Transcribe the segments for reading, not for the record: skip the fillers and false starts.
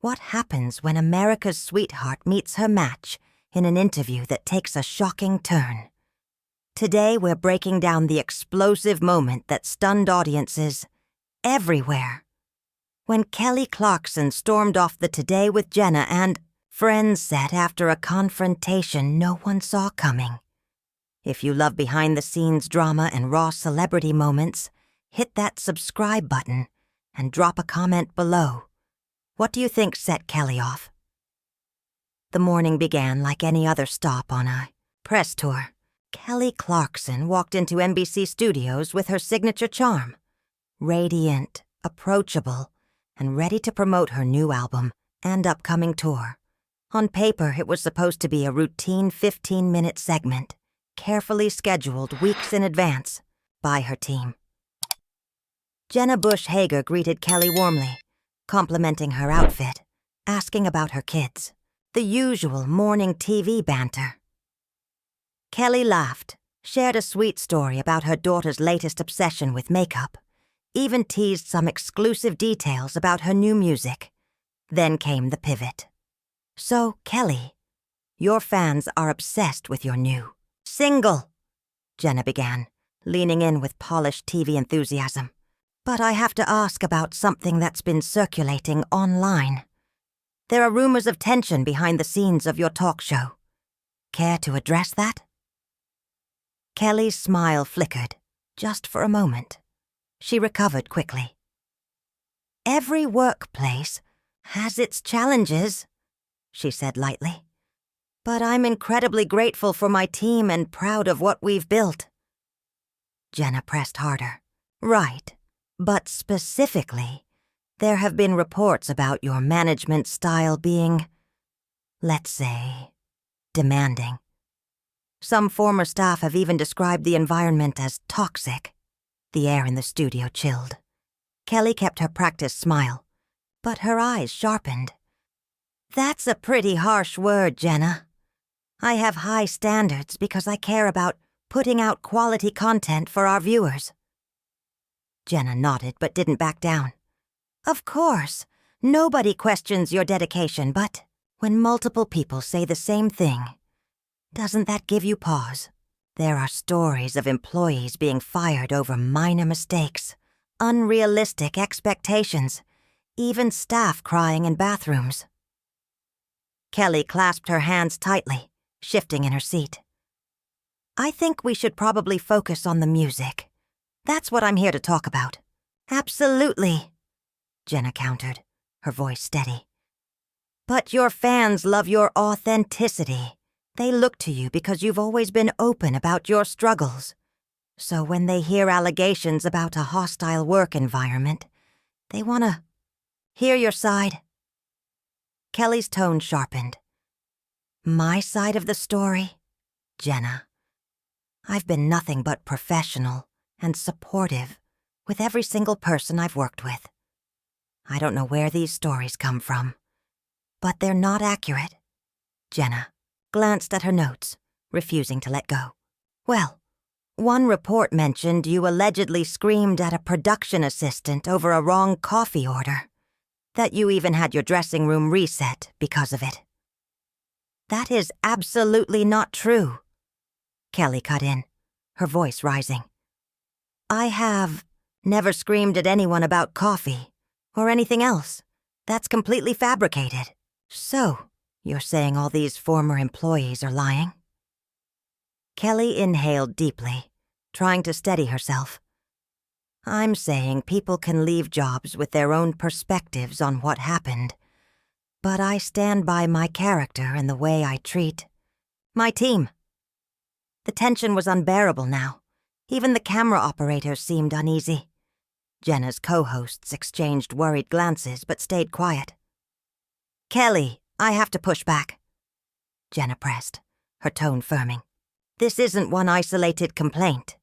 What happens when America's sweetheart meets her match in an interview that takes a shocking turn? Today we're breaking down the explosive moment that stunned audiences everywhere. When Kelly Clarkson stormed off the Today with Jenna and Friends set after a confrontation no one saw coming. If you love behind-the-scenes drama and raw celebrity moments, hit that subscribe button and drop a comment below. What do you think set Kelly off? The morning began like any other stop on a press tour. Kelly Clarkson walked into NBC studios with her signature charm. Radiant, approachable, and ready to promote her new album and upcoming tour. On paper, it was supposed to be a routine 15-minute segment, carefully scheduled weeks in advance by her team. Jenna Bush Hager greeted Kelly warmly, complimenting her outfit, asking about her kids, the usual morning TV banter. Kelly laughed, shared a sweet story about her daughter's latest obsession with makeup, even teased some exclusive details about her new music. Then came the pivot. So, Kelly, your fans are obsessed with your new single, Jenna began, leaning in with polished TV enthusiasm. But I have to ask about something that's been circulating online. There are rumors of tension behind the scenes of your talk show. Care to address that? Kelly's smile flickered, just for a moment. She recovered quickly. Every workplace has its challenges, she said lightly. But I'm incredibly grateful for my team and proud of what we've built. Jenna pressed harder. Right, but specifically, there have been reports about your management style being, let's say, demanding. Some former staff have even described the environment as toxic. The air in the studio chilled. Kelly kept her practiced smile, but her eyes sharpened. That's a pretty harsh word, Jenna. I have high standards because I care about putting out quality content for our viewers. Jenna nodded but didn't back down. Of course, nobody questions your dedication, but when multiple people say the same thing, doesn't that give you pause? There are stories of employees being fired over minor mistakes, unrealistic expectations, even staff crying in bathrooms. Kelly clasped her hands tightly, shifting in her seat. I think we should probably focus on the music. That's what I'm here to talk about. Absolutely, Jenna countered, her voice steady. But your fans love your authenticity. They look to you because you've always been open about your struggles. So when they hear allegations about a hostile work environment, they want to hear your side. Kelly's tone sharpened. My side of the story? Jenna. I've been nothing but professional and supportive with every single person I've worked with. I don't know where these stories come from, but they're not accurate. Jenna glanced at her notes, refusing to let go. Well, one report mentioned you allegedly screamed at a production assistant over a wrong coffee order, that you even had your dressing room reset because of it. That is absolutely not true, Kelly cut in, her voice rising. I have never screamed at anyone about coffee or anything else. That's completely fabricated. So, you're saying all these former employees are lying? Kelly inhaled deeply, trying to steady herself. I'm saying people can leave jobs with their own perspectives on what happened, but I stand by my character and the way I treat my team. The tension was unbearable now. Even the camera operators seemed uneasy. Jenna's co-hosts exchanged worried glances but stayed quiet. Kelly, I have to push back, Jenna pressed, her tone firming. This isn't one isolated complaint.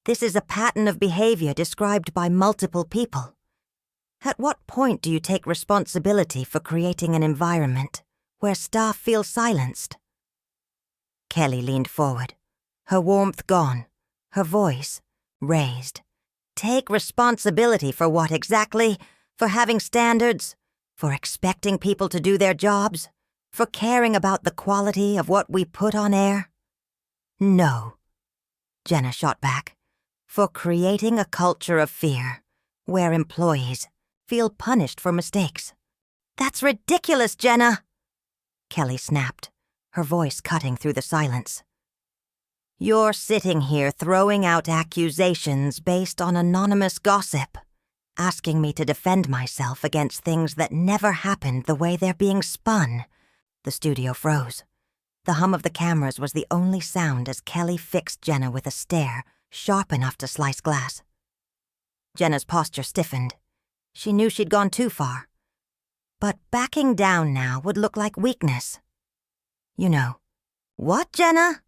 This is a pattern of behavior described by multiple people. At what point do you take responsibility for creating an environment where staff feel silenced? Kelly leaned forward, her warmth gone, her voice raised. Take responsibility for what exactly? For having standards? For expecting people to do their jobs? For caring about the quality of what we put on air? No, Jenna shot back. For creating a culture of fear, where employees feel punished for mistakes. That's ridiculous, Jenna! Kelly snapped, her voice cutting through the silence. You're sitting here throwing out accusations based on anonymous gossip, asking me to defend myself against things that never happened the way they're being spun. The studio froze. The hum of the cameras was the only sound as Kelly fixed Jenna with a stare sharp enough to slice glass. Jenna's posture stiffened. She knew she'd gone too far. But backing down now would look like weakness. You know. What, Jenna?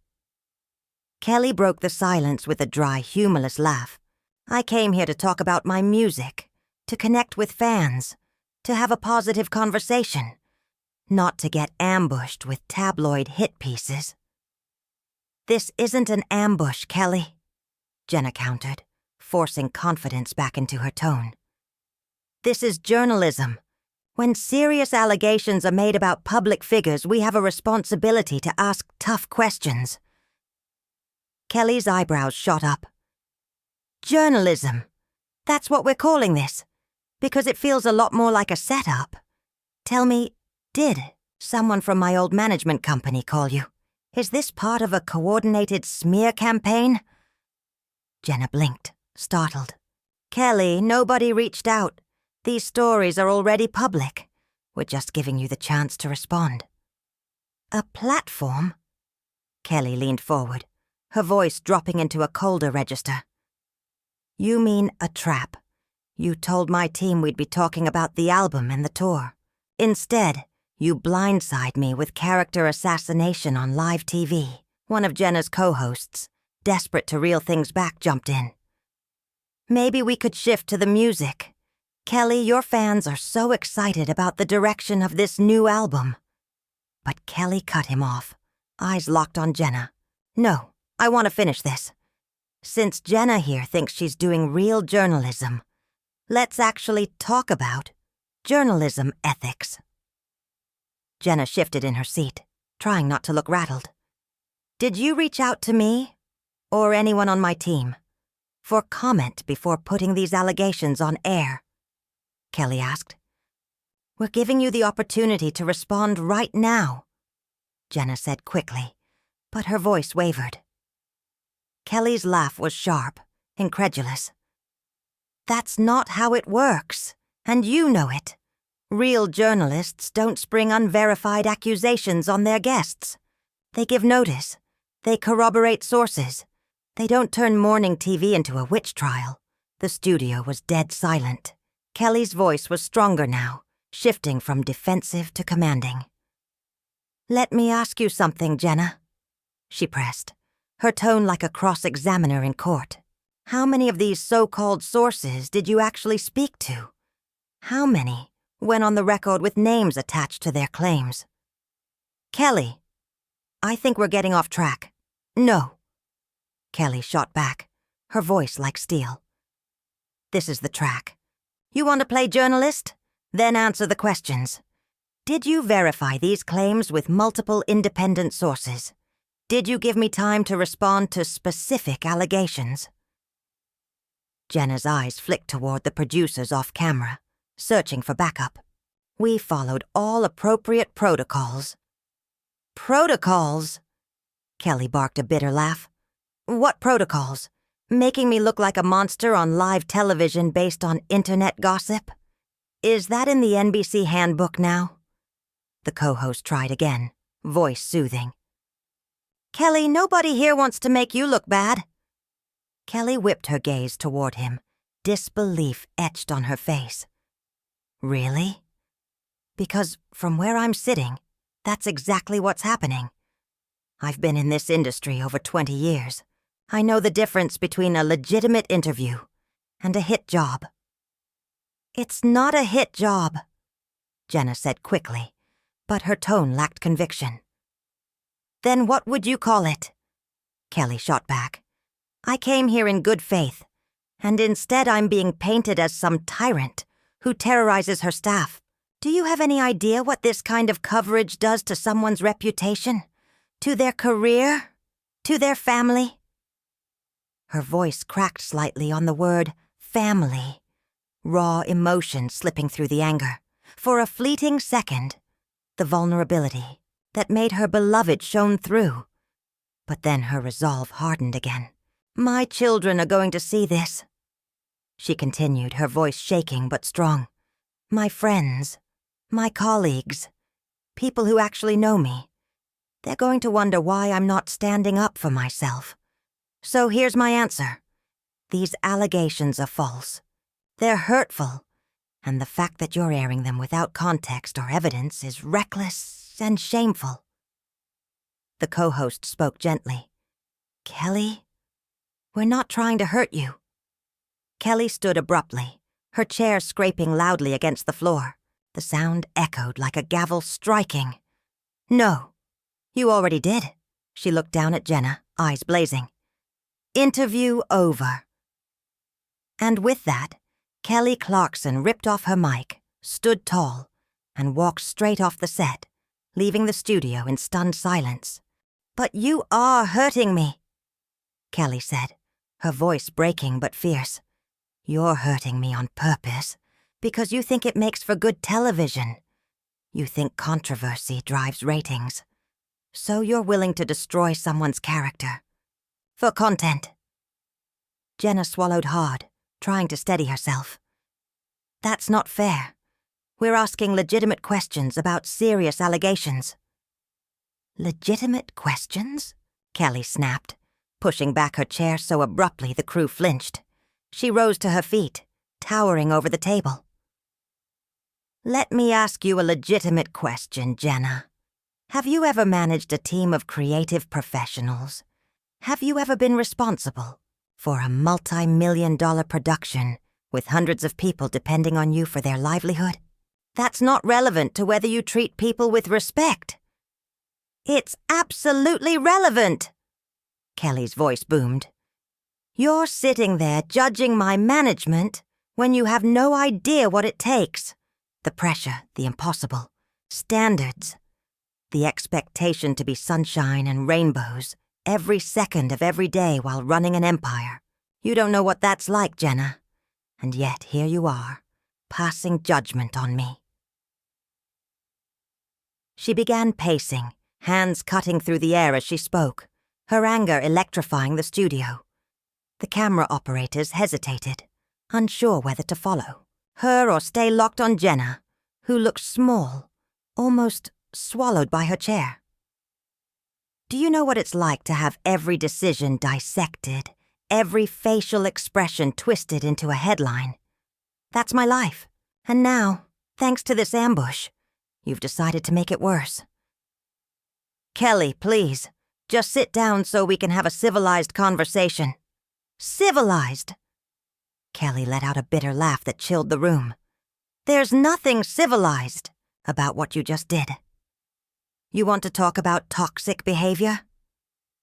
Kelly broke the silence with a dry, humorless laugh. I came here to talk about my music, to connect with fans, to have a positive conversation, not to get ambushed with tabloid hit pieces. This isn't an ambush, Kelly, Jenna countered, forcing confidence back into her tone. This is journalism. When serious allegations are made about public figures, we have a responsibility to ask tough questions. Kelly's eyebrows shot up. Journalism. That's what we're calling this, because it feels a lot more like a setup. Tell me, did someone from my old management company call you? Is this part of a coordinated smear campaign? Jenna blinked, startled. Kelly, nobody reached out. These stories are already public. We're just giving you the chance to respond. A platform? Kelly leaned forward, her voice dropping into a colder register. You mean a trap. You told my team we'd be talking about the album and the tour. Instead, you blindside me with character assassination on live TV. One of Jenna's co-hosts, desperate to reel things back, jumped in. Maybe we could shift to the music. Kelly, your fans are so excited about the direction of this new album. But Kelly cut him off, eyes locked on Jenna. No, I want to finish this. Since Jenna here thinks she's doing real journalism, let's actually talk about journalism ethics. Jenna shifted in her seat, trying not to look rattled. Did you reach out to me, or anyone on my team, for comment before putting these allegations on air? Kelly asked. We're giving you the opportunity to respond right now, Jenna said quickly, but her voice wavered. Kelly's laugh was sharp, incredulous. That's not how it works, and you know it. Real journalists don't spring unverified accusations on their guests. They give notice. They corroborate sources. They don't turn morning TV into a witch trial. The studio was dead silent. Kelly's voice was stronger now, shifting from defensive to commanding. Let me ask you something, Jenna, she pressed, her tone like a cross-examiner in court. How many of these so-called sources did you actually speak to? How many went on the record with names attached to their claims? Kelly, I think we're getting off track. No. Kelly shot back, her voice like steel. This is the track. You want to play journalist? Then answer the questions. Did you verify these claims with multiple independent sources? Did you give me time to respond to specific allegations? Jenna's eyes flicked toward the producers off camera, searching for backup. We followed all appropriate protocols. Protocols? Kelly barked a bitter laugh. What protocols? Making me look like a monster on live television based on internet gossip? Is that in the NBC handbook now? The co-host tried again, voice soothing. Kelly, nobody here wants to make you look bad. Kelly whipped her gaze toward him, disbelief etched on her face. Really? Because from where I'm sitting, that's exactly what's happening. I've been in this industry over 20 years. I know the difference between a legitimate interview and a hit job. It's not a hit job, Jenna said quickly, but her tone lacked conviction. Then what would you call it? Kelly shot back. I came here in good faith, and instead I'm being painted as some tyrant who terrorizes her staff. Do you have any idea what this kind of coverage does to someone's reputation? To their career? To their family? Her voice cracked slightly on the word family, raw emotion slipping through the anger. For a fleeting second, the vulnerability that made her beloved shone through. But then her resolve hardened again. My children are going to see this. She continued, her voice shaking but strong. My friends, my colleagues, people who actually know me. They're going to wonder why I'm not standing up for myself. So here's my answer. These allegations are false. They're hurtful. And the fact that you're airing them without context or evidence is reckless and shameful. The co-host spoke gently. Kelly, we're not trying to hurt you. Kelly stood abruptly, her chair scraping loudly against the floor. The sound echoed like a gavel striking. No, you already did. She looked down at Jenna, eyes blazing. Interview over. And with that, Kelly Clarkson ripped off her mic, stood tall, and walked straight off the set, leaving the studio in stunned silence. But you are hurting me, Kelly said, her voice breaking but fierce. You're hurting me on purpose, because you think it makes for good television. You think controversy drives ratings. So you're willing to destroy someone's character. For content. Jenna swallowed hard, trying to steady herself. That's not fair. We're asking legitimate questions about serious allegations. Legitimate questions? Kelly snapped, pushing back her chair so abruptly the crew flinched. She rose to her feet, towering over the table. Let me ask you a legitimate question, Jenna. Have you ever managed a team of creative professionals? Have you ever been responsible for a multi-million-dollar production with hundreds of people depending on you for their livelihood? That's not relevant to whether you treat people with respect. It's absolutely relevant, Kelly's voice boomed. You're sitting there judging my management when you have no idea what it takes. The pressure, the impossible, standards, the expectation to be sunshine and rainbows every second of every day while running an empire. You don't know what that's like, Jenna. And yet here you are, passing judgment on me. She began pacing, hands cutting through the air as she spoke, her anger electrifying the studio. The camera operators hesitated, unsure whether to follow her or stay locked on Jenna, who looked small, almost swallowed by her chair. Do you know what it's like to have every decision dissected, every facial expression twisted into a headline? That's my life. And now, thanks to this ambush, you've decided to make it worse. Kelly, please, just sit down so we can have a civilized conversation. Civilized? Kelly let out a bitter laugh that chilled the room. There's nothing civilized about what you just did. You want to talk about toxic behavior?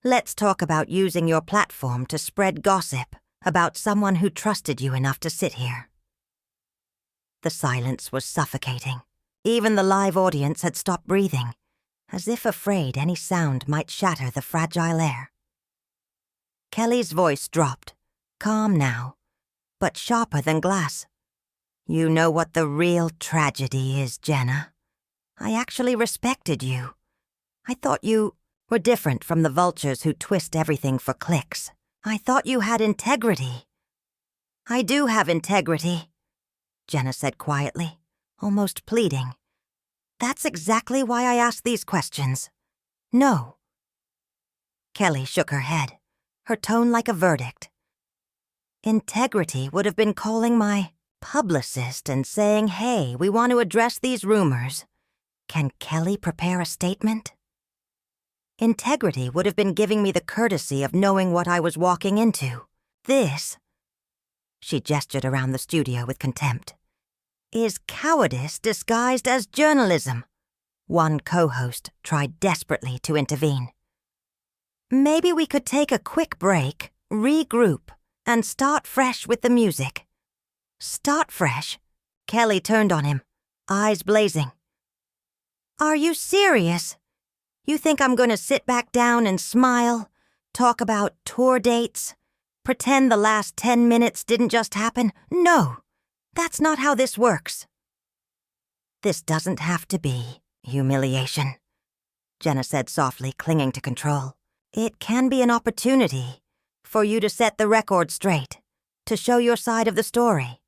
Let's talk about using your platform to spread gossip about someone who trusted you enough to sit here. The silence was suffocating. Even the live audience had stopped breathing, as if afraid any sound might shatter the fragile air. Kelly's voice dropped, calm now, but sharper than glass. You know what the real tragedy is, Jenna. I actually respected you. I thought you were different from the vultures who twist everything for clicks. I thought you had integrity. I do have integrity, Jenna said quietly, almost pleading. That's exactly why I asked these questions. No. Kelly shook her head, her tone like a verdict. Integrity would have been calling my publicist and saying, hey, we want to address these rumors. Can Kelly prepare a statement? Integrity would have been giving me the courtesy of knowing what I was walking into. This, she gestured around the studio with contempt, is cowardice disguised as journalism. One co-host tried desperately to intervene. Maybe we could take a quick break, regroup, and start fresh with the music. Start fresh? Kelly turned on him. eyes blazing. "Are you serious? You think I'm going to sit back down and smile, talk about tour dates, pretend the last 10 minutes didn't just happen? No, that's not how this works." "This doesn't have to be humiliation," Jenna said softly, clinging to control. "It can be an opportunity for you to set the record straight, to show your side of the story."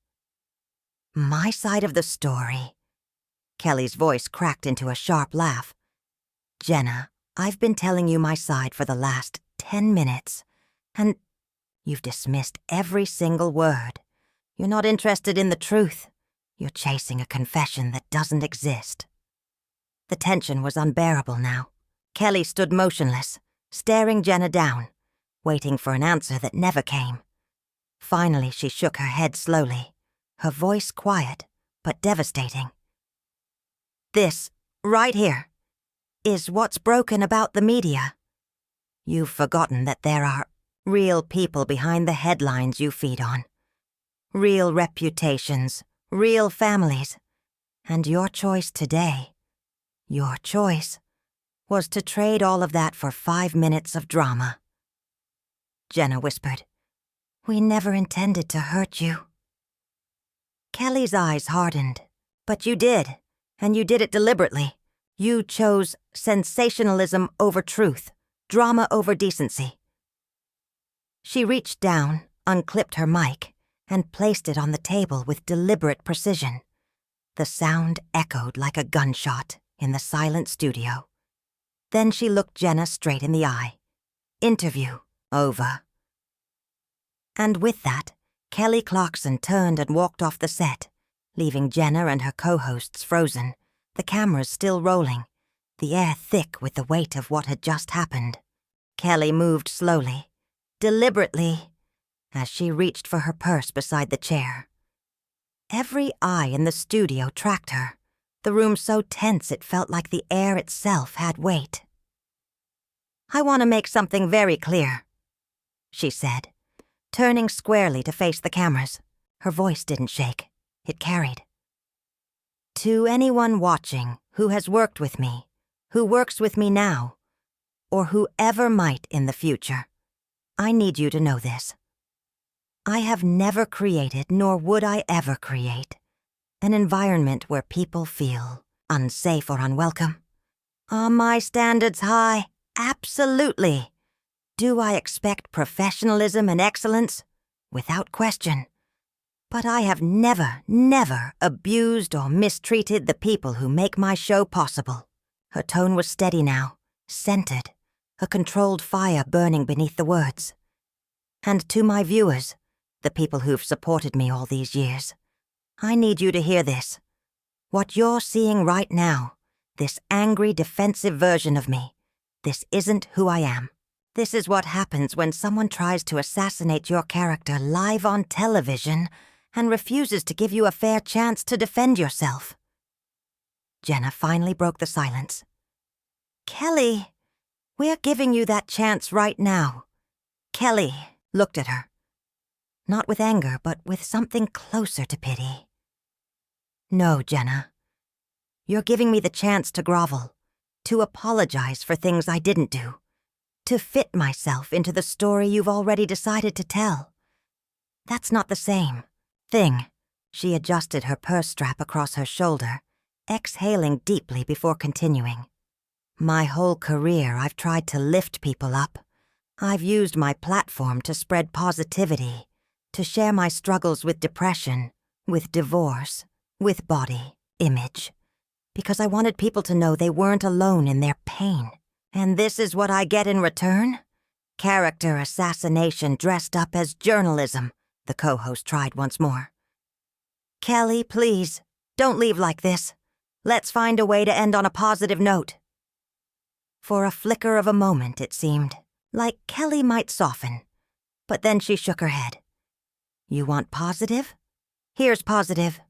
"My side of the story?" Kelly's voice cracked into a sharp laugh. "Jenna, I've been telling you my side for the last 10 minutes, and you've dismissed every single word. You're not interested in the truth. You're chasing a confession that doesn't exist." The tension was unbearable now. Kelly stood motionless, staring Jenna down, waiting for an answer that never came. Finally, she shook her head slowly, her voice quiet but devastating. "This, right here, is what's broken about the media. You've forgotten that there are real people behind the headlines you feed on. Real reputations, real families. And your choice today, your choice, was to trade all of that for 5 minutes of drama." Jenna whispered, "We never intended to hurt you." Kelly's eyes hardened. "But you did, and you did it deliberately. You chose sensationalism over truth, drama over decency." She reached down, unclipped her mic, and placed it on the table with deliberate precision. The sound echoed like a gunshot in the silent studio. Then she looked Jenna straight in the eye. Interview over. And with that, Kelly Clarkson turned and walked off the set, leaving Jenna and her co-hosts frozen, the cameras still rolling, the air thick with the weight of what had just happened. Kelly moved slowly, deliberately, as she reached for her purse beside the chair. Every eye in the studio tracked her, the room so tense it felt like the air itself had weight. "I want to make something very clear," she said, turning squarely to face the cameras. Her voice didn't shake. It carried. "To anyone watching who has worked with me, who works with me now, or who ever might in the future, I need you to know this. I have never created, nor would I ever create, an environment where people feel unsafe or unwelcome. Are my standards high? Absolutely. Do I expect professionalism and excellence? Without question. But I have never abused or mistreated the people who make my show possible." Her tone was steady now, centered, a controlled fire burning beneath the words. "And to my viewers, the people who've supported me all these years, I need you to hear this. What you're seeing right now, this angry, defensive version of me, this isn't who I am. This is what happens when someone tries to assassinate your character live on television and refuses to give you a fair chance to defend yourself." Jenna finally broke the silence. "Kelly, we're giving you that chance right now." Kelly looked at her, not with anger, but with something closer to pity. "No, Jenna. You're giving me the chance to grovel, to apologize for things I didn't do, to fit myself into the story you've already decided to tell. That's not the same thing." She adjusted her purse strap across her shoulder, exhaling deeply before continuing. "My whole career I've tried to lift people up. I've used my platform to spread positivity, to share my struggles with depression, with divorce, with body image, because I wanted people to know they weren't alone in their pain. And this is what I get in return? Character assassination dressed up as journalism," the co-host tried once more. "Kelly, please, don't leave like this. Let's find a way to end on a positive note." For a flicker of a moment, it seemed, like Kelly might soften, but then she shook her head. "You want positive? Here's positive.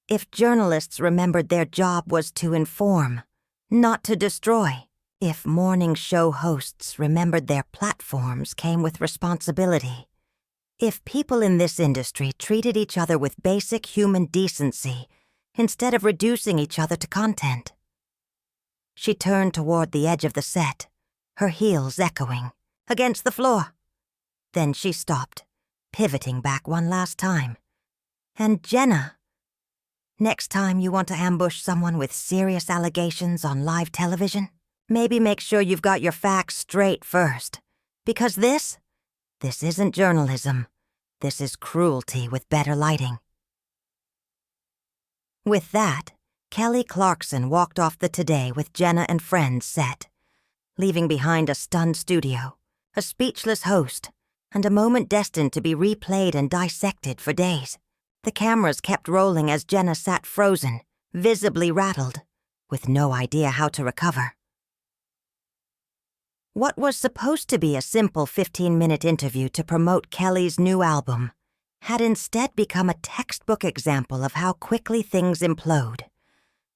If journalists remembered their job was to inform, not to destroy. If morning show hosts remembered their platforms came with responsibility. If people in this industry treated each other with basic human decency instead of reducing each other to content. She turned toward the edge of the set, her heels echoing against the floor. Then she stopped, pivoting back one last time. And Jenna, next time you want to ambush someone with serious allegations on live television, maybe make sure you've got your facts straight first. Because this isn't journalism. This is cruelty with better lighting. With that, Kelly Clarkson walked off the Today with Jenna and Friends set, leaving behind a stunned studio, a speechless host, and a moment destined to be replayed and dissected for days. The cameras kept rolling as Jenna sat frozen, visibly rattled, with no idea how to recover. What was supposed to be a simple 15-minute interview to promote Kelly's new album had instead become a textbook example of how quickly things implode.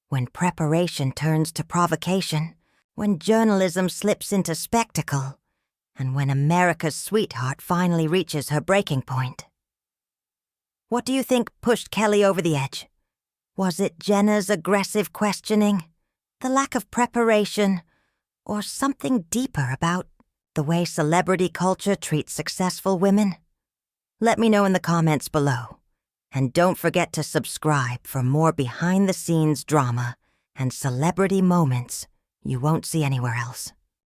When preparation turns to provocation, when journalism slips into spectacle, and when America's sweetheart finally reaches her breaking point. What do you think pushed Kelly over the edge? Was it Jenna's aggressive questioning, the lack of preparation, or something deeper about the way celebrity culture treats successful women? Let me know in the comments below. And don't forget to subscribe for more behind-the-scenes drama and celebrity moments you won't see anywhere else.